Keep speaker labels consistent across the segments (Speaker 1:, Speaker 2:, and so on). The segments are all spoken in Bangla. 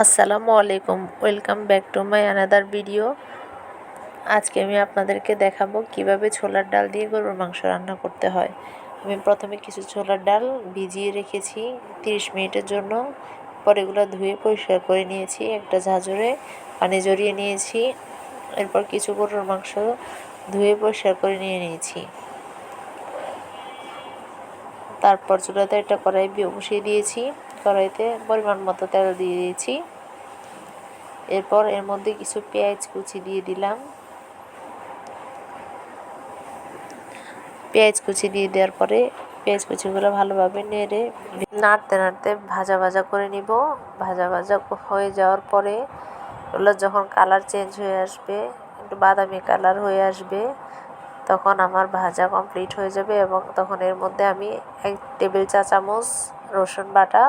Speaker 1: আসসালামু আলাইকুম, welcome back to my another video. আজকে আমি আপনাদেরকে দেখাবো কিভাবে ছোলার ডাল দিয়ে গরুর মাংস রান্না করতে হয়। আমি প্রথমে কিছু ছোলার ডাল ভিজিয়ে রেখেছি 30 মিনিটের জন্য। পরে এগুলো ধুয়ে পরিষ্কার করে নিয়েছি, একটা ঝাঁঝরে পানি ঝরিয়ে নিয়েছি। এরপর কিছু গরুর মাংস ধুয়ে পরিষ্কার করে নিয়েছি। তারপর চুলাতে একটা কড়াই বসিয়ে দিয়েছি, কড়াইতে পরিমাণ মতো তেল দিয়ে দিয়েছি। এরপর এর মধ্যে কিছু পেঁয়াজ কুচি দিয়ে দিলাম। পেঁয়াজ কুচি দিয়ে দেওয়ার পরে পেঁয়াজ কুচিগুলো ভালোভাবে নাড়তে নাড়তে ভাজা ভাজা করে নিব। ভাজা ভাজা হয়ে যাওয়ার পরে ওগুলো যখন কালার চেঞ্জ হয়ে আসবে, একটু বাদামি কালার হয়ে আসবে, তখন আমার ভাজা কমপ্লিট হয়ে যাবে। এবং তখন এর মধ্যে আমি 1 টেবিল চা চামচ রসুন বাটা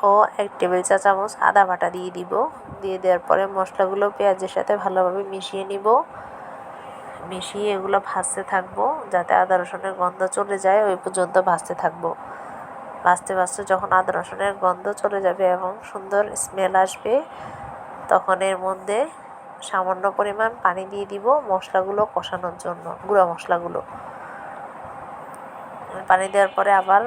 Speaker 1: ও 1 টেবিল চা চামচ আদা বাটা দিয়ে দিব। দিয়ে দেওয়ার পরে মশলাগুলো পেঁয়াজের সাথে ভালোভাবে মিশিয়ে নিব। মিশিয়ে এগুলো ভাজতে থাকবো যাতে আদা রসুনের গন্ধ চলে যায়, ওই পর্যন্ত ভাজতে থাকবো। ভাজতে ভাজতে যখন আদা রসুনের গন্ধ চলে যাবে এবং সুন্দর স্মেল আসবে, তখন এর মধ্যে সামান্য পরিমাণ পানি দিয়ে দিব মশলাগুলো কষানোর জন্য, গুঁড়া মশলাগুলো। পানি দেওয়ার পরে আবার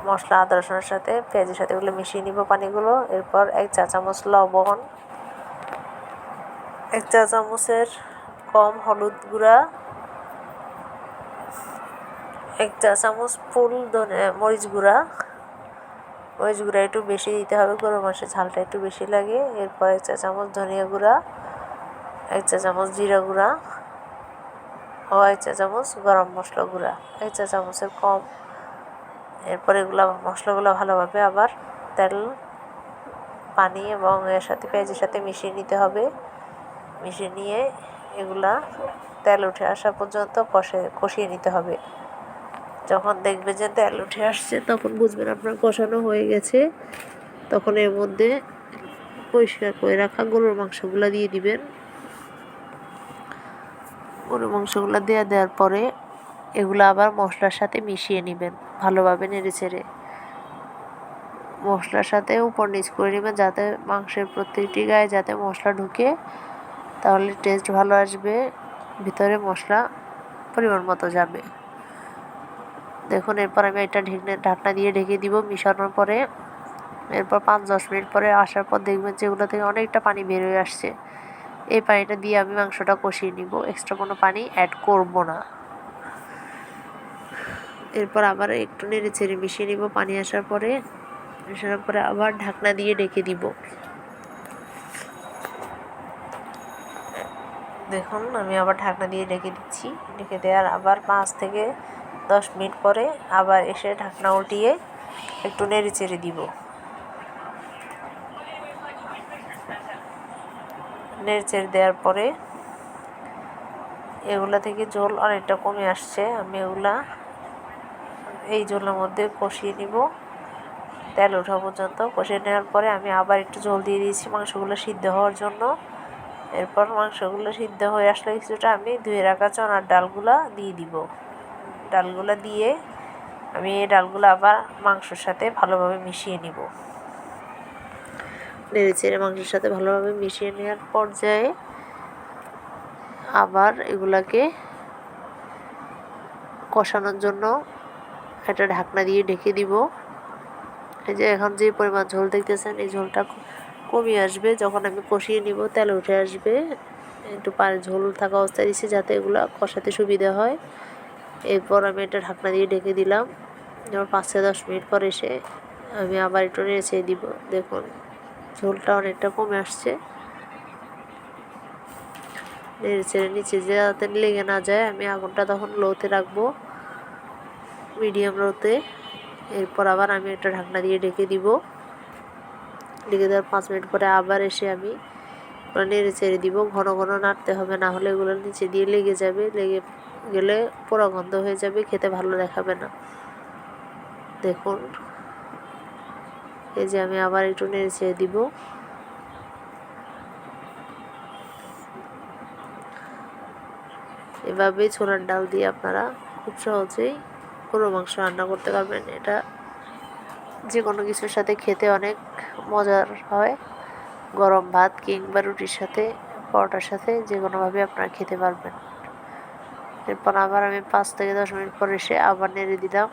Speaker 1: মশলা আদা রসুনের সাথে পেঁয়াজের সাথে এগুলো মিশিয়ে নিব পানিগুলো। এরপর 1 চা চামচ লবণ, 1 চা চামচের কম হলুদ গুঁড়া, 1 চা চামচ ফুল মরিচ গুঁড়া। মরিচ গুঁড়া একটু বেশি দিতে হবে, গরুর মাংসের ঝালটা একটু বেশি লাগে। এরপর 1 চা চামচ ধনিয়া গুঁড়া, 1 চা চামচ জিরা গুঁড়া ও 1 চা চামচ গরম মশলা গুঁড়া, 1 চা চামচের কম। এরপর এগুলো মশলাগুলো ভালোভাবে আবার তেল, পানি এবং এর সাথে পেঁয়াজের সাথে মিশিয়ে নিতে হবে। মিশিয়ে নিয়ে এগুলা তেল উঠে আসা পর্যন্ত কষিয়ে নিতে হবে। যখন দেখবে যে তেল উঠে আসছে, তখন বুঝবেন আপনার কষানো হয়ে গেছে। তখন এর মধ্যে পরিষ্কার করে রাখা গরুর মাংসগুলো দিয়ে দিবেন। গরুর মাংসগুলো দেওয়ার পরে এগুলো আবার মশলার সাথে মিশিয়ে নেবেন, ভালোভাবে নেড়ে চেড়ে মশলার সাথে উপর নিচ করে নেবেন, যাতে মাংসের প্রত্যেকটি গায়ে যাতে মশলা ঢুকে, তাহলে টেস্ট ভালো আসবে, ভিতরে মশলা পরিমাণ মতো যাবে। দেখুন, এরপর আমি এটা ঢাকনা দিয়ে ঢেকে দিব মিশানোর পরে। এরপর 5-10 মিনিট পরে আসার পর দেখবেন যে এগুলো থেকে অনেকটা পানি বের হয়ে আসছে। এই পানিটা দিয়ে আমি মাংসটা কষিয়ে নিব, এক্সট্রা কোনো পানি অ্যাড করব না। এরপর আবার একটু নেড়ে চেড়ে মিশিয়ে নিব পানি আসার পরে। আবার ঢাকনা দিয়ে ঢেকে দিব। দেখুন, আমি আবার ঢাকনা দিয়ে ঢেকে দিচ্ছি। ঢেকে দেওয়ার আবার 5 থেকে 10 মিনিট পরে আবার এসে ঢাকনা উল্টিয়ে একটু নেড়ে চেড়ে দিব। নেড়ে চেড়ে দেওয়ার পরে এগুলা থেকে ঝোল অনেকটা কমে আসছে। আমি এই ঝোলের মধ্যে কষিয়ে নিব তেল ওঠা পর্যন্ত। কষিয়ে নেওয়ার পরে আমি আবার একটু ঝোল দিয়ে দিয়েছি মাংসগুলো সিদ্ধ হওয়ার জন্য। এরপর মাংসগুলো সিদ্ধ হয়ে আসলে কিছুটা আমি ধুয়ে রাখা চনার ডালগুলা দিয়ে দিব। ডালগুলা দিয়ে আমি এই ডালগুলো আবার মাংসের সাথে ভালোভাবে মিশিয়ে নিব। নেড়ে চেড়ে মাংসের সাথে ভালোভাবে মিশিয়ে নেওয়ার পর্যায়ে আবার এগুলাকে কষানোর জন্য একটা ঢাকনা দিয়ে ঢেকে দিব। এই যে এখন যে পরিমাণ ঝোল দেখতেছেন, এই ঝোলটা কমিয়ে আসবে যখন আমি কষিয়ে নিব, তেল উঠে আসবে। একটু পানি ঝোল থাকা অবস্থায় দিচ্ছি যাতে এগুলো কষাতে সুবিধা হয়। এরপর আমি একটা ঢাকনা দিয়ে ঢেকে দিলাম। যেমন 5-10 মিনিট পর এসে আমি আবার একটু নেড়ে দিব। দেখুন, ঝোলটা অনেকটা কমে আসছে। নেড়ে চেড়ে নিচে যাতে লেগে না যায়, আমি আগুনটা তখন লোতে রাখবো, মিডিয়াম লোতে। এরপর আবার আমি একটা ঢাকনা দিয়ে ঢেকে দিব। ঢেকে দেওয়ার 5 মিনিট পরে আবার এসে আমি নেড়ে চেড়ে দিব। ঘন ঘন নাড়তে হবে, না হলে এগুলো নিচে দিয়ে লেগে যাবে। লেগে গেলে পোড়া গন্ধ হয়ে যাবে, খেতে ভালো দেখাবে না। দেখুন, এই যে আমি আবার একটু নেড়ে চেড়ে দিব। এভাবেই ছোলার ডাল দিয়ে আপনারা খুব সহজেই গরুর মাংস রান্না করতে পারবেন। এটা যে কোনো কিছুর সাথে খেতে অনেক মজার হয়। গরম ভাত কিংবা রুটির সাথে, পরোটার সাথে যে কোনোভাবে আপনারা খেতে পারবেন। এরপর আবার আমি 5 থেকে 10 মিনিট পর এসে আবার নেড়ে দিলাম।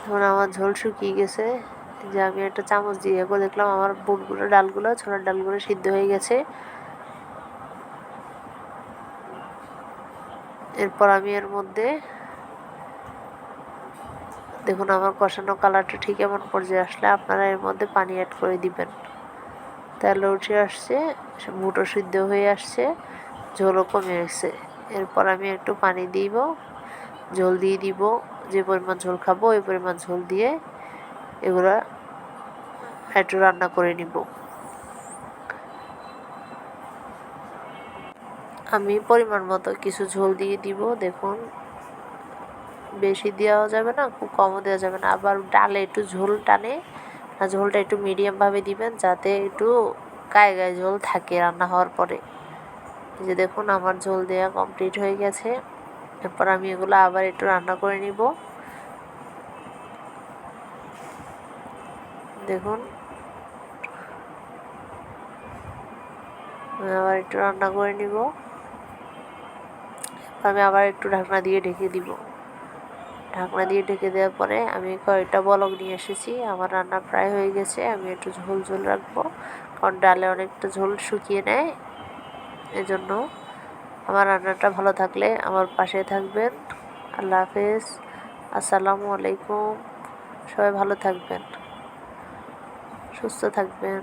Speaker 1: এখন আমার ঝোল শুকিয়ে গেছে, যে আমি একটা চামচ দিয়ে দেখলাম আমার ডালগুলো, ছোলার ডালগুলো সিদ্ধ হয়ে গেছে। এরপর আমি এর মধ্যে দেখুন আমার কষানো কালারটা ঠিক এমন পর্যায়ে আসলে আপনারা এর মধ্যে পানি অ্যাড করে দিবেন। তেল উঠে আসছে, বুটো সিদ্ধ হয়ে আসছে, ঝোলও কমে আসছে। এরপর আমি একটু পানি দিব, ঝোল দিয়ে দিব, যে পরিমাণ ঝোল খাবো ওই পরিমাণ ঝোল দিয়ে এগুলা একটু রান্না করে নিব। আমি পরিমাণ মতো কিছু ঝোল দিয়ে দিব। দেখুন বেশি দেওয়া যাবে না, খুব কমও দেওয়া যাবে না, আবার ডালে একটু ঝোল টানে না, ঝোলটা একটু মিডিয়ামভাবে দিবেন যাতে একটু গায়ে গায়ে ঝোল থাকে রান্না হওয়ার পরে। যে দেখুন আমার ঝোল দেওয়া কমপ্লিট হয়ে গেছে। এরপর আমি এগুলো আবার একটু রান্না করে নিব। দেখুন আবার একটু রান্না করে নিব। আমি আবার একটু ঢাকনা দিয়ে ঢেকে দিব। ঢাকনা দিয়ে ঢেকে দেওয়ার পরে আমি কয়েকটা বলক নিয়ে এসেছি। আমার রান্না প্রায় হয়ে গেছে। আমি একটু ঝোল ঝোল রাখবো, কারণ ডালে অনেকটা ঝোল শুকিয়ে নেয়। এজন্য আমার রান্নাটা ভালো থাকলে আমার পাশে থাকবেন। আল্লাহ হাফেজ, আসসালামু আলাইকুম। সবাই ভালো থাকবেন, সুস্থ থাকবেন।